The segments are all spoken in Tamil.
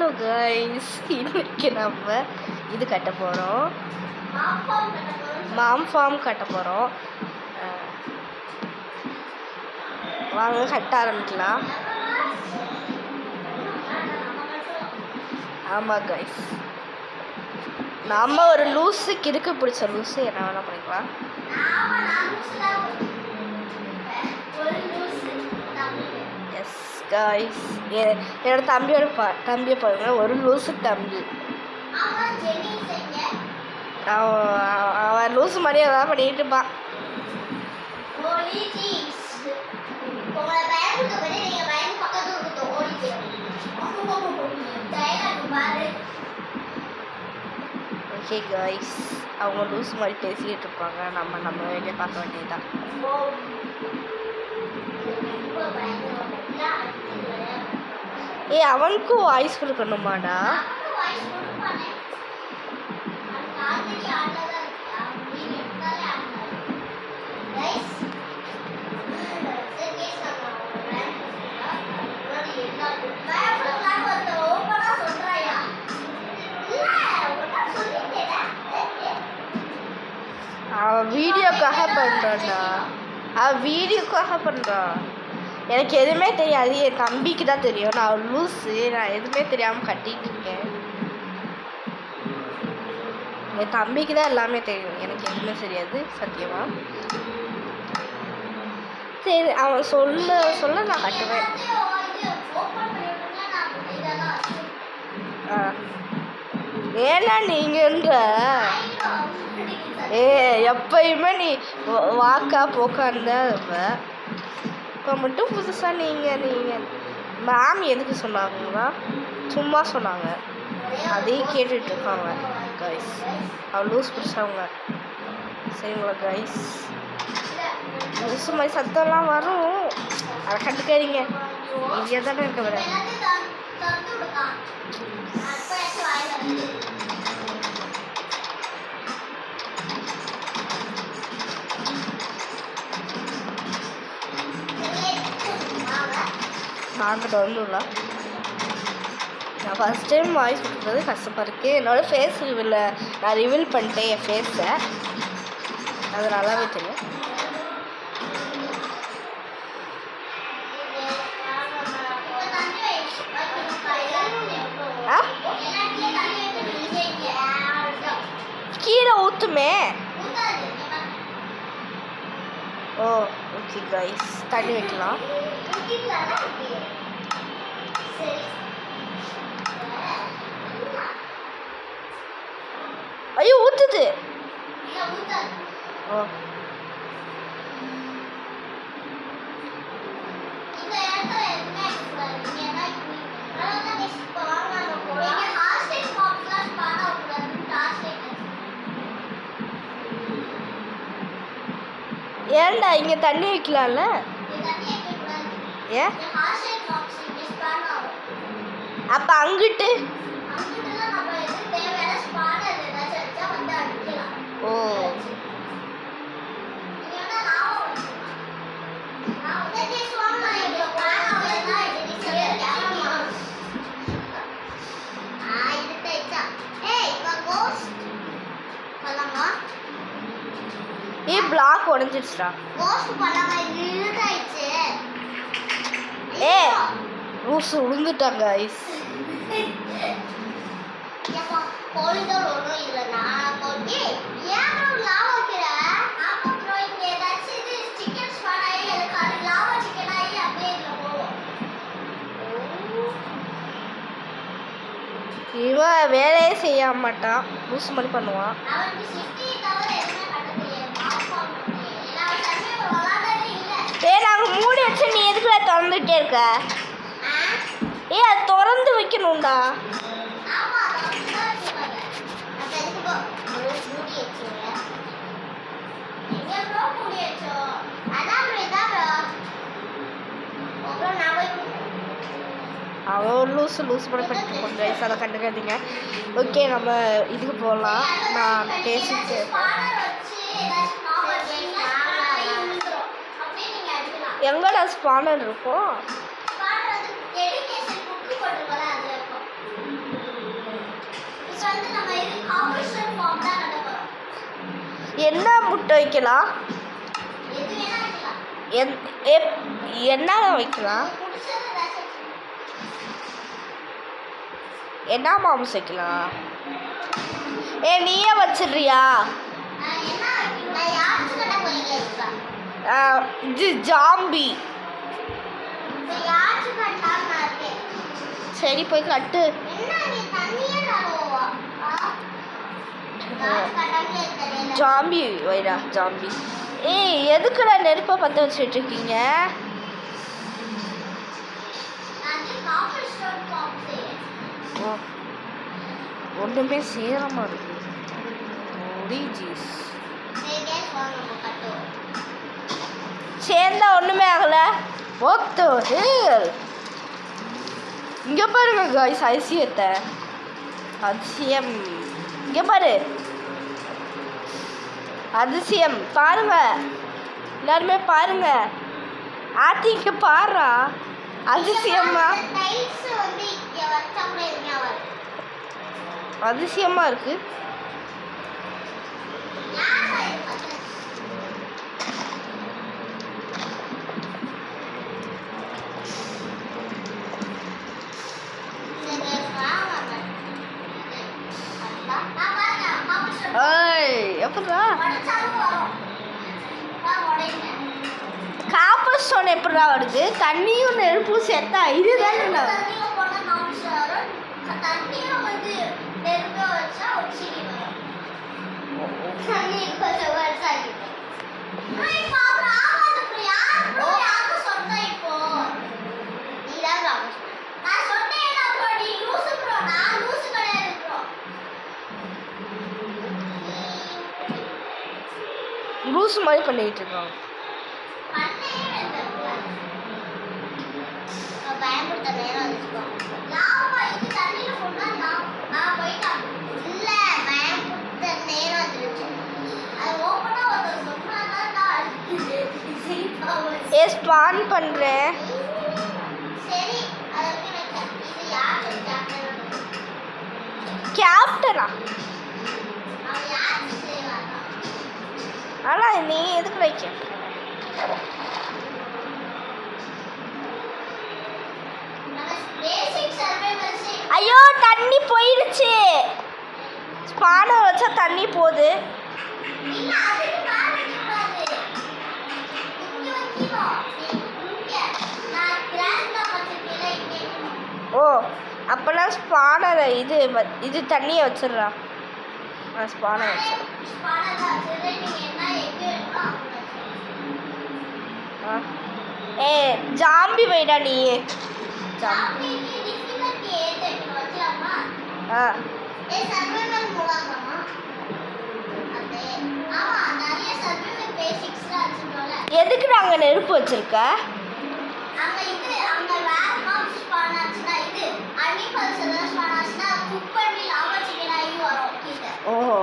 ஹலோ கைஸ், இன்னைக்கு நம்ம இது கட்ட போகிறோம், மாம் ஃபார்ம் கட்ட போகிறோம். வாங்க கட்ட ஆரம்பிக்கலாம். ஆமாம் கைஸ், நம்ம ஒரு லூஸு கிறுக்கு பிடிச்ச லூஸு என்ன வேணால் பண்ணிக்கலாம். எஸ் கைஸ், என்னோட தம்பியை பாருங்க, ஒரு லூஸு தம்பி. அவன் லூஸு மாதிரி ஏதாவது பண்ணிட்டு இருப்பான். ஓகே கைஸ், அவங்க லூஸ் மாதிரி பேசிக்கிட்டு இருப்பாங்க, நம்ம வேலையை பார்க்க வேண்டியதுதான். அவனுக்கும் வாய்ஸ் கொடுக்கணுமாடா? அவன் வீடியோக்காக பண்ணுறான்டா, எனக்கு எதுவுமே தெரியாது, என் தம்பிக்கு தான் தெரியும். நான் லூஸு, நான் எதுவுமே தெரியாமல் கட்டிகிட்டு இருக்கேன். என் தம்பிக்கு தான் எல்லாமே தெரியும், எனக்கு எதுவுமே தெரியாது சத்தியமாக. சரி, அவன் சொல்ல நான் கட்டுவேன். ஏன்னா நீங்கன்ற எப்பயுமே நீ வாக்கா போக்கான்னு இருப்ப. இப்போ மட்டும் புதுசாக நீங்கள் மேம் எதுக்கு சொன்னாங்களா? சும்மா சொன்னாங்க, அதையும் கேட்டுட்ருக்காங்க கைஸ். அவள் லூஸ் பிடிச்சவங்க, சரிங்களா கைஸ்? லூஸ் மாதிரி சத்தம்லாம் வரும், அதை கண்டுக்காதீங்க. இங்கே தானே இருக்க வர. நாங்கள் தொடர்ந்துடலாம். நான் ஃபஸ்ட் டைம் வாய்ஸ் கொடுக்குறது கஷ்டமாக இருக்குது. என்னோடய ஃபேஸ் ரிவீல் நான் ரிவீல் பண்ணிட்டேன், என் ஃபேஸை. அது நல்லாவே தெரியும். கீழே ஊற்றுமே. ஓ ஓகே கைஸ், தண்ணி வைக்கலாம். ஐயோ ஊத்துது. ஓ ஏன்டா இங்கே தண்ணி வைக்கலாம்ல? ஏன் அப்போ அங்கிட்டு? ஓ பிளாக் உடஞ்சிடுச்சுடா. லூசு விழுந்துட்டாங்க ஐஸ். இவன் வேலையே செய்ய மாட்டான், லூசு மாதிரி பண்ணுவான். நாங்கள் மூடி வச்சு நீ எதுக்குள்ள திறந்துட்டே இருக்க? அது திறந்து வைக்கணும்டா. அவன் லூஸ் பண்ண பண்ணிட்டு கைஸ், அதை கண்டுக்காதீங்க. ஓகே, நம்ம இதுக்கு போகலாம். நான் பேசிட்டு எங்கடா ஸ்பானர் இருக்கும்? என்ன முட்டை வைக்கலாம்? என்ன வைக்கலாம்? என்ன மாம்ஸ் வைக்கலாம்? நீயே வச்சிடுறியா? இது ஜாம்பி. சரி போய் கட்டு. ஜாம்பி வைடா ஜாம்பி. எதுக்குடா நெருப்பை பற்ற வச்சுட்டு இருக்கீங்க? ஒன்றுமே சேரமா இருக்கு. சேர்ந்தா ஒன்றுமே ஆகலை. இங்கே பாருங்க காய்ஸ், அதிசயத்தை. அதிசயம் இங்கே பாரு. அதிசயம் பாருங்க, எல்லாருமே பாருங்க. ஆத்திக்கு பாருடா. அதிசயமா அதிசயமா இருக்கு. எப்படா காப்பர் ஸ்டோன் எப்படா வருது? தண்ணியும் நெருப்பும் சேர்த்தா இதுதானே. லூஸ் மாதிரி பண்ணிட்டு இருக்கோம். ஸ்பான் பண்றேன். கேப்டனா? ஆனா நீ எதுக்கு வைக்க? ஐயோ தண்ணி போயிடுச்சு. ஸ்பானர் வச்சா தண்ணி போகுது. ஓ அப்பனா ஸ்பானரை இது தண்ணியை வச்சிடுறா. ஸ்பானர் வச்சிடுறேன். ஜாம்பி வைடா நீ. ஜாம்பி எதுக்கு நாங்கள் நெருப்பு வச்சிருக்க? ஓஹோ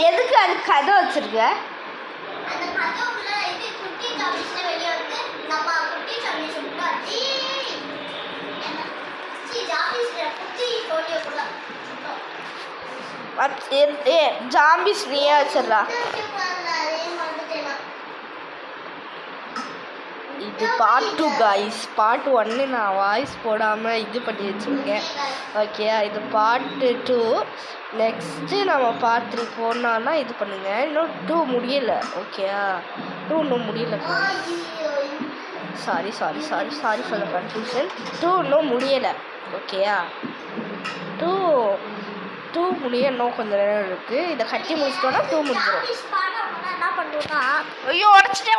எதுக்கு அது கதை வச்சிருக்க? ஜாம்பிஸ் நீயே வச்சிடலாம். இது பார்ட் 2 காய்ஸ். பார்ட் 1 நான் வாய்ஸ் போடாமல் இது பண்ணி வச்சுருக்கேன். ஓகே இது பார்ட் 2. நெக்ஸ்ட்டு நம்ம பார்ட் 3 போனோன்னா இது பண்ணுங்கள். இன்னும் 2 முடியலை. ஓகேயா 2 இன்னும் முடியலை. Sorry for the confusion. 2 இன்னும் முடியலை. ஓகேயா 2 முடிய இன்னும் கொஞ்சம் நேரம் இருக்குது. இதை கட்டி முடிச்சிட்டோன்னா 2 முடிஞ்சிடும். என்ன பண்ணுறோன்னா ஐயோ உடச்சிட்டேன்.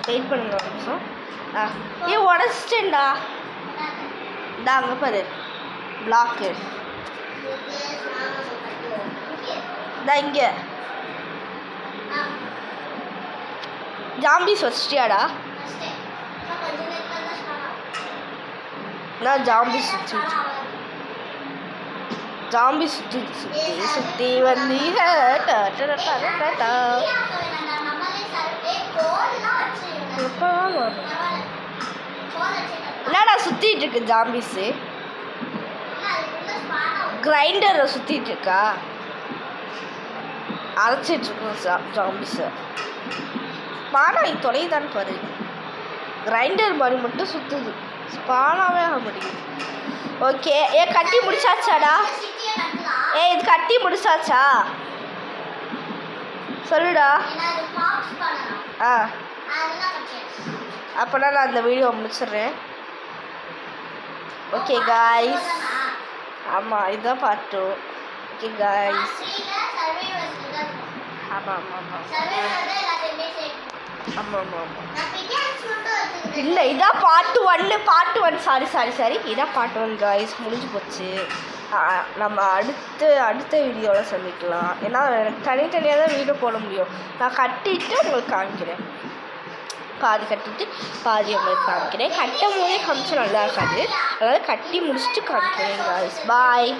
வெயிட் பண்ணுங்க ஒரு நிமிஷம். உடச்சிட்டேன்டா. இந்தா அங்கே பாரு பிளாக்கு. இந்தா இங்கே ஜாம்பிஸ் வச்சிட்டியாடா? நான் ஜாம்பி சுற்றி வந்தீங்க. வரும். என்னடா சுற்றிட்டு இருக்கு ஜாம்பிஸு? கிரைண்டரை சுற்றிட்டு இருக்கா? அரைச்சிட்டு இருக்கோம் ஜாம்பிஸை. ஸ்பானாகி தொலைதான்னு பாரு. கிரைண்டர் மாதிரி மட்டும் சுற்றுது, ஸ்பானாகவே ஆக மாட்டேங்குது. ஓகே, கட்டி முடிச்சாச்சாடா? இது கட்டி முடிச்சாச்சா சொல்லுடா. அப்போனா நான் அந்த வீடியோ முடிச்சிடுறேன். ஓகே காய்ஸ், ஆமாம் இதுதான் பார்ட் 2. ஓகே காய்ஸ், ஆமாம் இல்லை இதான் பார்ட் 1. சாரி இதான் பார்ட் 1 காய்ஸ். முடிஞ்சு போச்சு. நம்ம அடுத்த வீடியோவில் சந்திக்கலாம். ஏன்னா எனக்கு தனித்தனியாக தான் வீடியோ போட முடியும். நான் கட்டிட்டு உங்களுக்கு காமிக்கிறேன். பாதி கட்டிட்டு பாதி உங்களுக்கு காமிக்கிறேன். கட்டும் போதே காமிச்சா நல்லா இருக்காது, அதனால் கட்டி முடிச்சுட்டு காமிக்கிறேன் காய்ஸ். பாய்.